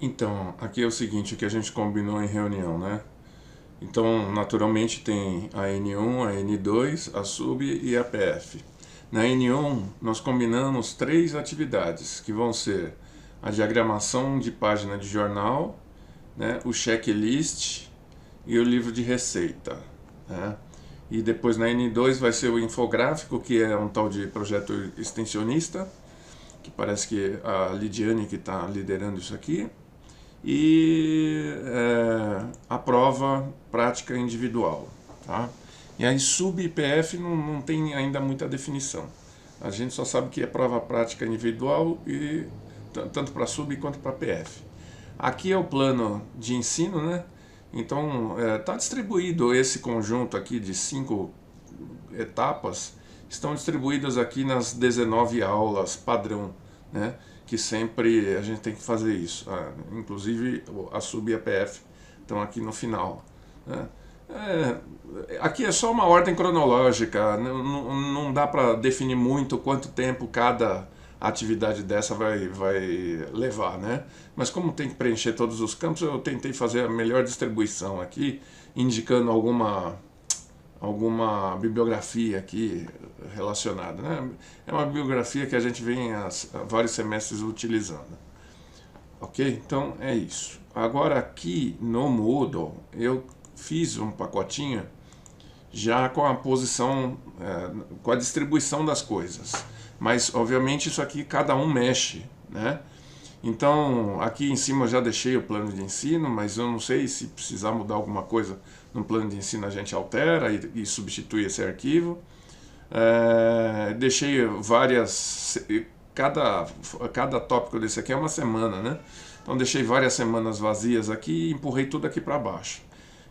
Então, aqui é o seguinte, o que a gente combinou em reunião, né? Então, naturalmente tem a N1, a N2, a SUB e a PF. Na N1, nós combinamos três atividades, que vão ser a diagramação de página de jornal, né, o checklist e o livro de receita, né? E depois na N2 vai ser o infográfico, que é um tal de projeto extensionista, que parece que a Lidiane que está liderando isso aqui, e a prova prática individual. Tá? E aí sub-IPF não tem ainda muita definição. A gente só sabe que é prova prática individual, e tanto para sub quanto para PF. Aqui é o plano de ensino, né? Então está distribuído esse conjunto aqui de 5 etapas, estão distribuídas aqui nas 19 aulas padrão, né? Que sempre a gente tem que fazer isso. Inclusive a sub e a PF estão aqui no final, né? Aqui é só uma ordem cronológica, não dá para definir muito quanto tempo cada atividade dessa vai levar, né? Mas como tem que preencher todos os campos, eu tentei fazer a melhor distribuição aqui, indicando alguma bibliografia aqui relacionada, né? É uma bibliografia que a gente vem há vários semestres utilizando. Ok? Então é isso. Agora aqui no Moodle eu fiz um pacotinho já com a posição, com a distribuição das coisas. Mas obviamente isso aqui cada um mexe, né? Então aqui em cima eu já deixei o plano de ensino, mas eu não sei se precisar mudar alguma coisa no plano de ensino, a gente altera e substitui esse arquivo. Deixei várias, cada tópico desse aqui é uma semana, né? Então deixei várias semanas vazias aqui e empurrei tudo aqui para baixo.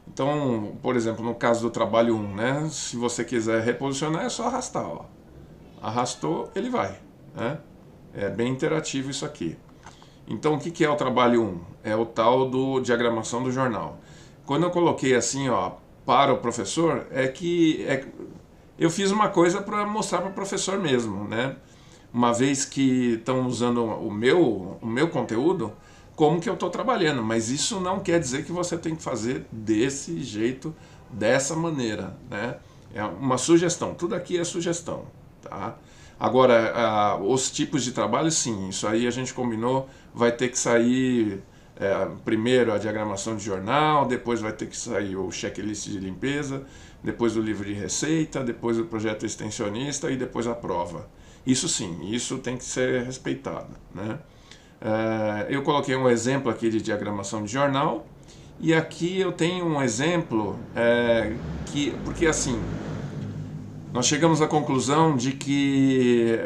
Então, por exemplo, no caso do trabalho 1, né? Se você quiser reposicionar, é só arrastar, ó. Arrastou, ele vai, né? É bem interativo isso aqui. Então, o que é o trabalho 1? É o tal do diagramação do jornal. Quando eu coloquei assim, ó, para o professor, eu fiz uma coisa para mostrar para o professor mesmo, né? Uma vez que estão usando o meu conteúdo, como que eu estou trabalhando. Mas isso não quer dizer que você tem que fazer desse jeito, dessa maneira, né? É uma sugestão. Tudo aqui é sugestão, tá? Agora, os tipos de trabalho, sim, isso aí a gente combinou, vai ter que sair primeiro a diagramação de jornal, depois vai ter que sair o checklist de limpeza, depois o livro de receita, depois o projeto extensionista e depois a prova. Isso sim, isso tem que ser respeitado, né? Eu coloquei um exemplo aqui de diagramação de jornal, e aqui eu tenho um exemplo porque assim, nós chegamos à conclusão de que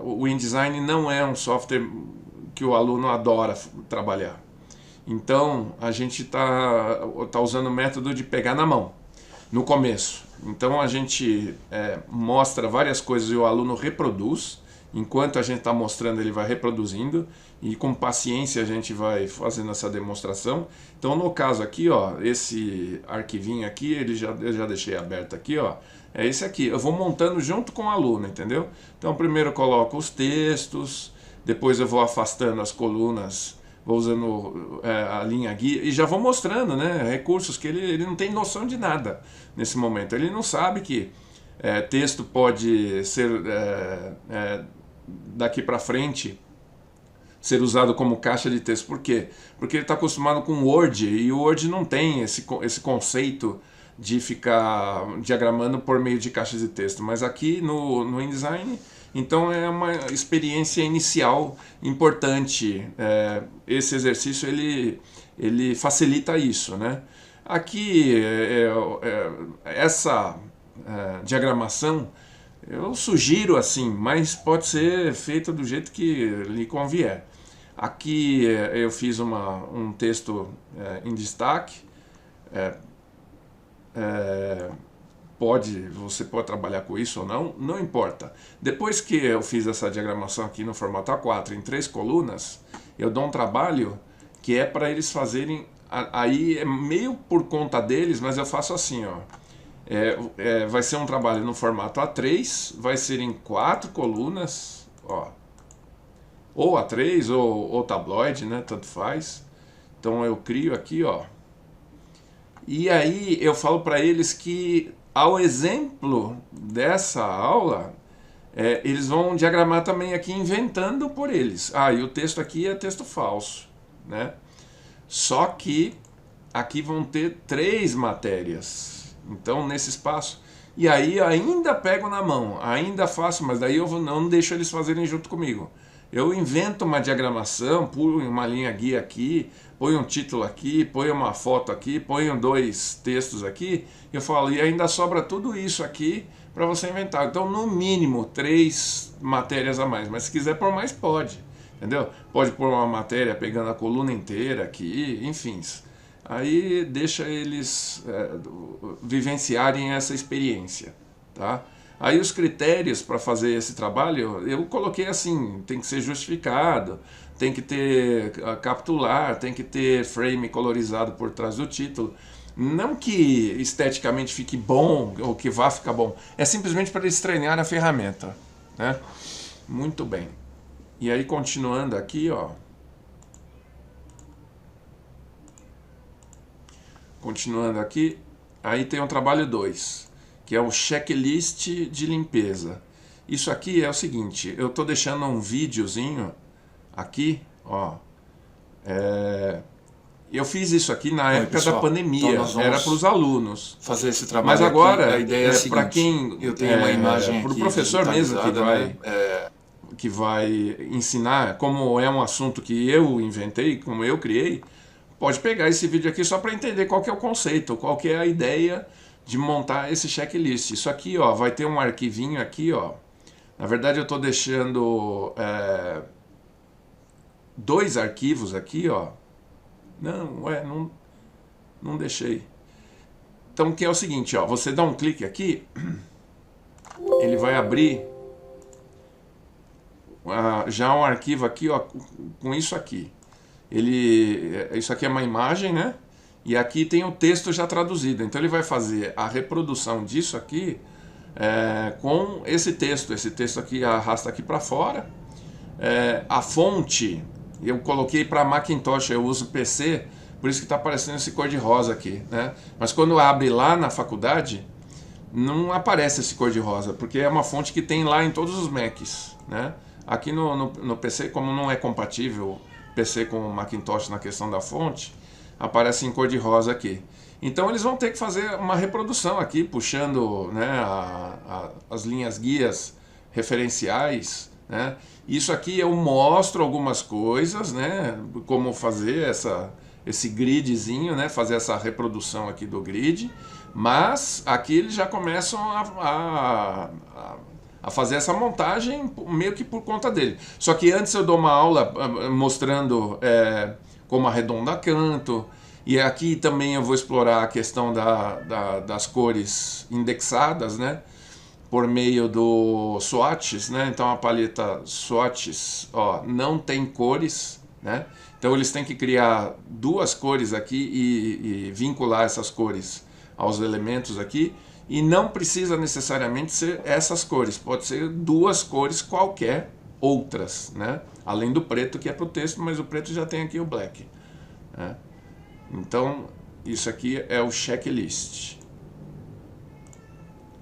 o InDesign não é um software que o aluno adora trabalhar. Então, a gente tá usando o método de pegar na mão, no começo. Então, a gente mostra várias coisas e o aluno reproduz. Enquanto a gente está mostrando, ele vai reproduzindo. E com paciência a gente vai fazendo essa demonstração. Então, no caso aqui, ó, esse arquivinho aqui, eu já deixei aberto aqui, ó. É esse aqui. Eu vou montando junto com o aluno, entendeu? Então, primeiro eu coloco os textos, depois eu vou afastando as colunas, vou usando a linha guia e já vou mostrando, né, recursos que ele não tem noção de nada nesse momento. Ele não sabe que texto pode ser daqui para frente ser usado como caixa de texto. Por quê? Porque ele está acostumado com Word, e o Word não tem esse conceito de ficar diagramando por meio de caixas de texto. Mas aqui no InDesign, então é uma experiência inicial importante. Esse exercício ele facilita isso, né? Aqui, essa diagramação, eu sugiro assim, mas pode ser feito do jeito que lhe convier. Aqui eu fiz um texto em destaque. Você pode trabalhar com isso ou não, não importa. Depois que eu fiz essa diagramação aqui no formato A4 em 3 colunas, eu dou um trabalho que é para eles fazerem, aí é meio por conta deles, mas eu faço assim, ó. Vai ser um trabalho no formato A3, vai ser em 4 colunas, ó, ou A3 ou tabloide, né, tanto faz. Então eu crio aqui, ó. E aí eu falo para eles que, ao exemplo dessa aula, eles vão diagramar também aqui inventando por eles. Ah, e o texto aqui é texto falso, né? Só que aqui vão ter 3 matérias. Então, nesse espaço... E aí ainda pego na mão, ainda faço, mas daí eu não deixo eles fazerem junto comigo. Eu invento uma diagramação, ponho uma linha guia aqui, ponho um título aqui, ponho uma foto aqui, ponho 2 textos aqui, eu falo, e ainda sobra tudo isso aqui para você inventar. Então, no mínimo, 3 matérias a mais, mas se quiser pôr mais, pode, entendeu? Pode pôr uma matéria pegando a coluna inteira aqui, enfim. Aí deixa eles vivenciarem essa experiência, tá? Aí os critérios para fazer esse trabalho, eu coloquei assim, tem que ser justificado, tem que ter capitular, tem que ter frame colorizado por trás do título. Não que esteticamente fique bom ou que vá ficar bom, é simplesmente para eles treinarem a ferramenta, né? Muito bem. E aí continuando aqui, ó. Continuando aqui, aí tem o trabalho 2, que é o checklist de limpeza. Isso aqui é o seguinte, eu estou deixando um videozinho aqui, ó. Eu fiz isso aqui na época pessoal, da pandemia, então era para os alunos. Fazer esse trabalho. Mas agora, aqui, a ideia é para quem... Eu tenho uma imagem para o professor mesmo que vai ensinar, como é um assunto que eu inventei, como eu criei, pode pegar esse vídeo aqui só para entender qual que é o conceito, qual que é a ideia de montar esse checklist. Isso aqui, ó, vai ter um arquivinho aqui, ó. Na verdade, eu estou deixando 2 arquivos aqui, ó. Não deixei. Então, que é o seguinte, ó, você dá um clique aqui, ele vai abrir já um arquivo aqui, ó, com isso aqui. Isso aqui é uma imagem, né? E aqui tem o texto já traduzido. Então ele vai fazer a reprodução disso aqui com esse texto. Esse texto aqui arrasta aqui para fora. A fonte eu coloquei para Macintosh, eu uso PC, por isso que está aparecendo esse cor de rosa aqui, né? Mas quando abre lá na faculdade, não aparece esse cor de rosa, porque é uma fonte que tem lá em todos os Macs, né? Aqui no PC, como não é compatível PC com Macintosh na questão da fonte, aparece em cor de rosa aqui. Então eles vão ter que fazer uma reprodução aqui, puxando, né, as linhas guias referenciais, né? Isso aqui eu mostro algumas coisas, né, como fazer esse gridzinho, né, fazer essa reprodução aqui do grid, mas aqui eles já começam a fazer essa montagem meio que por conta dele. Só que antes eu dou uma aula mostrando como arredonda canto, e aqui também eu vou explorar a questão das cores indexadas, né, por meio do swatches, né? Então a paleta swatches, ó, não tem cores, né? Então eles têm que criar 2 cores aqui e vincular essas cores aos elementos aqui, e não precisa necessariamente ser essas cores, pode ser 2 cores qualquer outras, né? Além do preto que é para o texto, mas o preto já tem aqui o black, né? Então isso aqui é o checklist,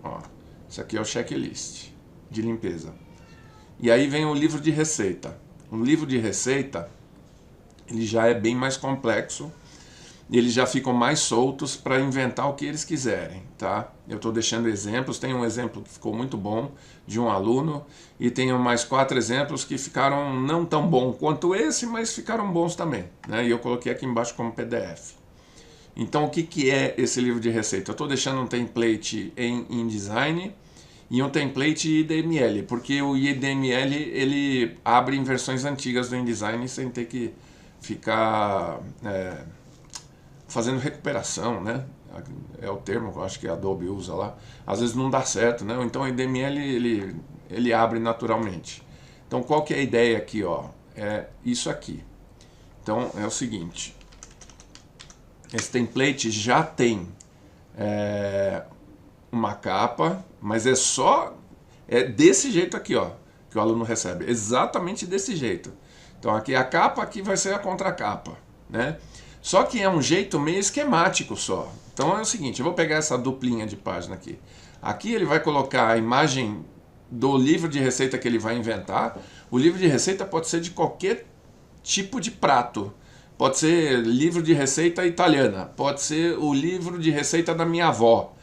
ó. Isso aqui é o checklist de limpeza. E aí vem o livro de receita. O livro de receita, ele já é bem mais complexo, e eles já ficam mais soltos para inventar o que eles quiserem, tá? Eu estou deixando exemplos, tem um exemplo que ficou muito bom de um aluno, e tenho mais 4 exemplos que ficaram não tão bom quanto esse, mas ficaram bons também, né? E eu coloquei aqui embaixo como PDF. Então o que é esse livro de receita? Eu estou deixando um template em InDesign e um template IDML, porque o IDML ele abre em versões antigas do InDesign sem ter que ficar fazendo recuperação, né? É o termo que eu acho que a Adobe usa lá. Às vezes não dá certo, né? Então o IDML ele abre naturalmente. Então qual que é a ideia aqui, ó? É isso aqui. Então é o seguinte, esse template já tem uma capa, mas é desse jeito aqui, ó, que o aluno recebe, exatamente desse jeito. Então aqui a capa, aqui vai ser a contracapa, né? Só que é um jeito meio esquemático só. Então é o seguinte, eu vou pegar essa duplinha de página aqui. Aqui ele vai colocar a imagem do livro de receita que ele vai inventar. O livro de receita pode ser de qualquer tipo de prato. Pode ser livro de receita italiana, pode ser o livro de receita da minha avó,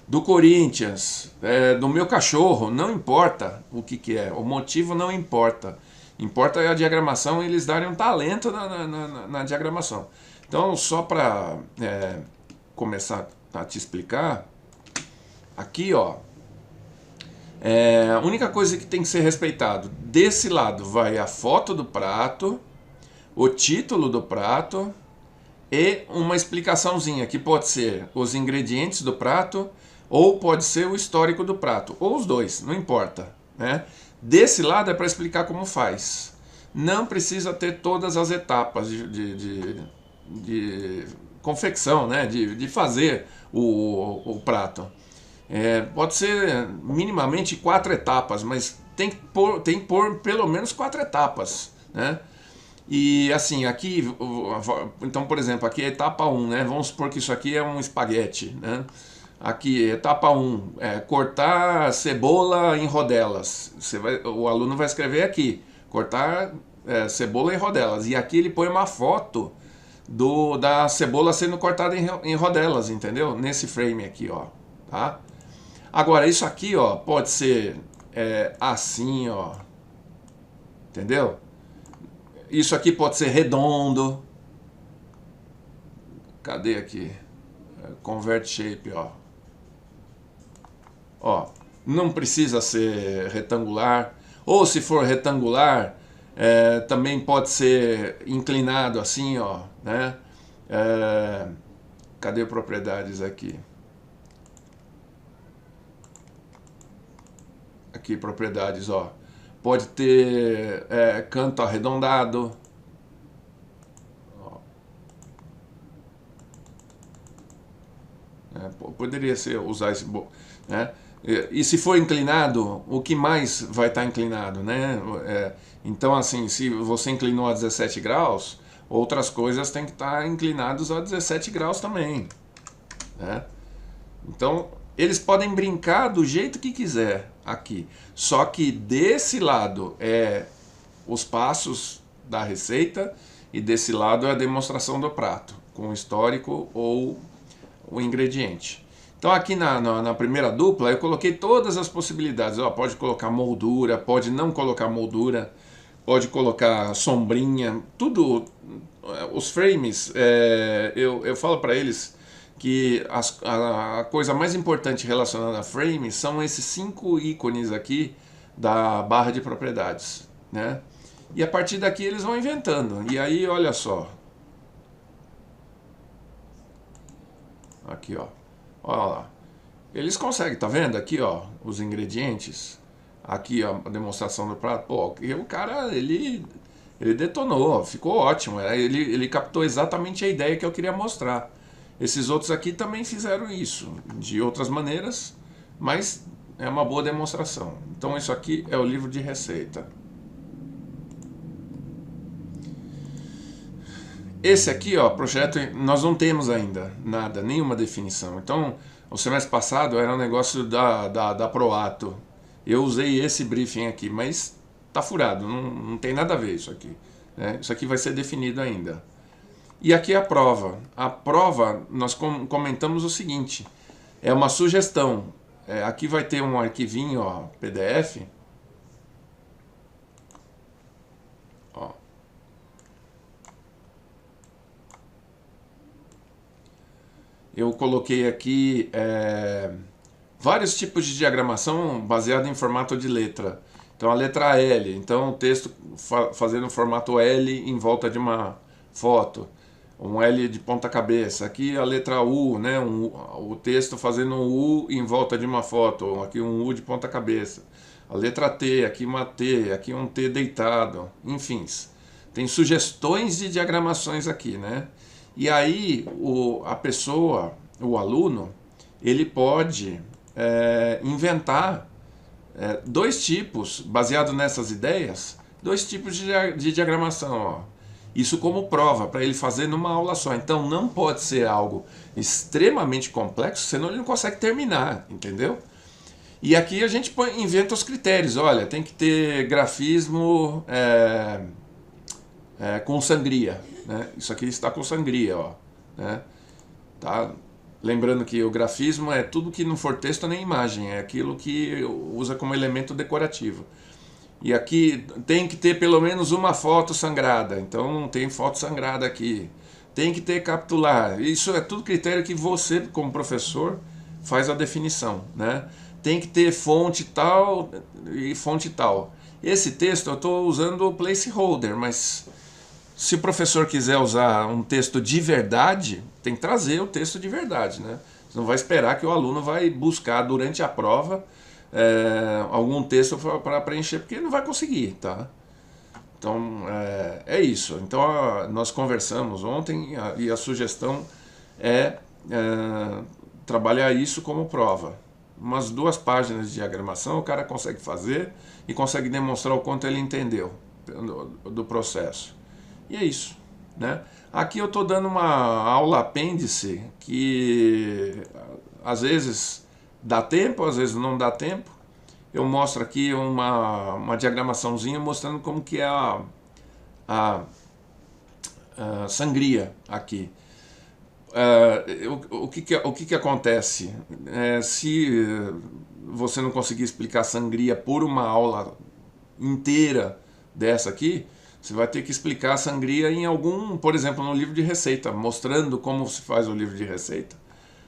do Corinthians, do meu cachorro, não importa o que é, o motivo não importa. Importa a diagramação e eles darem um talento na diagramação. Então, só para começar a te explicar, aqui ó, a única coisa que tem que ser respeitado, desse lado vai a foto do prato, o título do prato e uma explicaçãozinha, que pode ser os ingredientes do prato ou pode ser o histórico do prato, ou os dois, não importa, né? Desse lado é para explicar como faz. Não precisa ter todas as etapas de confecção, né? de fazer o prato. Pode ser minimamente 4 etapas, mas tem que pôr pelo menos 4 etapas, né? E assim, aqui, então por exemplo, aqui é etapa 1, né? Vamos supor que isso aqui é um espaguete, né? Aqui, etapa 1, cortar cebola em rodelas. O aluno vai escrever aqui, cortar cebola em rodelas. E aqui ele põe uma foto da cebola sendo cortada em rodelas, entendeu? Nesse frame aqui, ó, tá? Agora, isso aqui, ó, pode ser assim, ó, entendeu? Isso aqui pode ser redondo. Cadê aqui? Convert shape, ó. Ó, não precisa ser retangular. Ou se for retangular, também pode ser inclinado assim, ó, né? Cadê propriedades aqui? Aqui, propriedades, ó. Pode ter canto arredondado. Poderia ser usar esse, né? E se for inclinado, o que mais vai estar inclinado, né? Então, assim, se você inclinou a 17 graus, outras coisas têm que estar inclinadas a 17 graus também, né? Então, eles podem brincar do jeito que quiser aqui. Só que desse lado os passos da receita e desse lado é a demonstração do prato, com o histórico ou o ingrediente. Então aqui na primeira dupla eu coloquei todas as possibilidades. Ó, pode colocar moldura, pode não colocar moldura, pode colocar sombrinha, tudo. Os frames, eu falo para eles que a coisa mais importante relacionada a frames são esses 5 ícones aqui da barra de propriedades, né? E a partir daqui eles vão inventando. E aí, olha só. Aqui, ó. Olha lá. Eles conseguem, tá vendo? Aqui, ó, os ingredientes. Aqui, ó, a demonstração do prato. Pô, o cara, ele detonou, ficou ótimo. Ele captou exatamente a ideia que eu queria mostrar. Esses outros aqui também fizeram isso, de outras maneiras, mas é uma boa demonstração. Então isso aqui é o livro de receita. Esse aqui, ó, projeto, nós não temos ainda nada, nenhuma definição. Então, o semestre passado era um negócio da Proato. Eu usei esse briefing aqui, mas tá furado, não tem nada a ver isso aqui, né? Isso aqui vai ser definido ainda. E aqui é a prova. A prova, nós comentamos o seguinte, é uma sugestão. Aqui vai ter um arquivinho, ó, PDF. Ó. Eu coloquei aqui vários tipos de diagramação baseado em formato de letra. Então a letra L, então o texto fazendo formato L em volta de uma foto. Um L de ponta cabeça. Aqui a letra U, né? O texto fazendo um U em volta de uma foto. Aqui um U de ponta cabeça. A letra T, aqui uma T, aqui um T deitado. Enfim, tem sugestões de diagramações aqui, né? E aí a pessoa, o aluno, ele pode inventar dois tipos, baseado nessas ideias, dois tipos de diagramação, ó. Isso como prova, para ele fazer numa aula só. Então não pode ser algo extremamente complexo, senão ele não consegue terminar, entendeu? E aqui a gente inventa os critérios. Olha, tem que ter grafismo com sangria, né? Isso aqui está com sangria, ó, né? Tá? Lembrando que o grafismo é tudo que não for texto nem imagem, é aquilo que usa como elemento decorativo. E aqui tem que ter pelo menos uma foto sangrada, então não tem foto sangrada aqui. Tem que ter capitular, isso é tudo critério que você, como professor, faz a definição, né? Tem que ter fonte tal e fonte tal. Esse texto eu estou usando o placeholder, mas se o professor quiser usar um texto de verdade, tem que trazer o texto de verdade, né? Você não vai esperar que o aluno vai buscar durante a prova algum texto para preencher, porque ele não vai conseguir, tá? Então, é isso. Então, nós conversamos ontem e a sugestão é trabalhar isso como prova. Umas 2 páginas de diagramação o cara consegue fazer e consegue demonstrar o quanto ele entendeu do processo. E é isso, né? Aqui eu estou dando uma aula apêndice que às vezes dá tempo, às vezes não dá tempo. Eu mostro aqui uma diagramaçãozinha mostrando como que é a sangria aqui. O que acontece? Se você não conseguir explicar sangria por uma aula inteira dessa aqui, você vai ter que explicar a sangria em algum, por exemplo, no livro de receita, mostrando como se faz o livro de receita.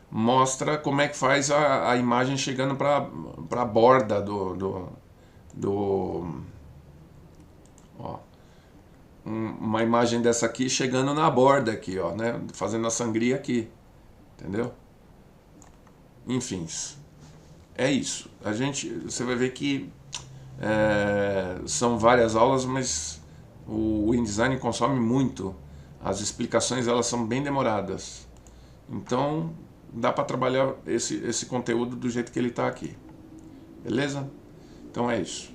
Mostra como é que faz a imagem chegando para a borda ó, uma imagem dessa aqui chegando na borda aqui, ó, né? Fazendo a sangria aqui, entendeu? Enfim, é isso. Você vai ver que são várias aulas, mas o InDesign consome muito. As explicações elas são bem demoradas. Então dá para trabalhar esse conteúdo do jeito que ele está aqui. Beleza? Então é isso.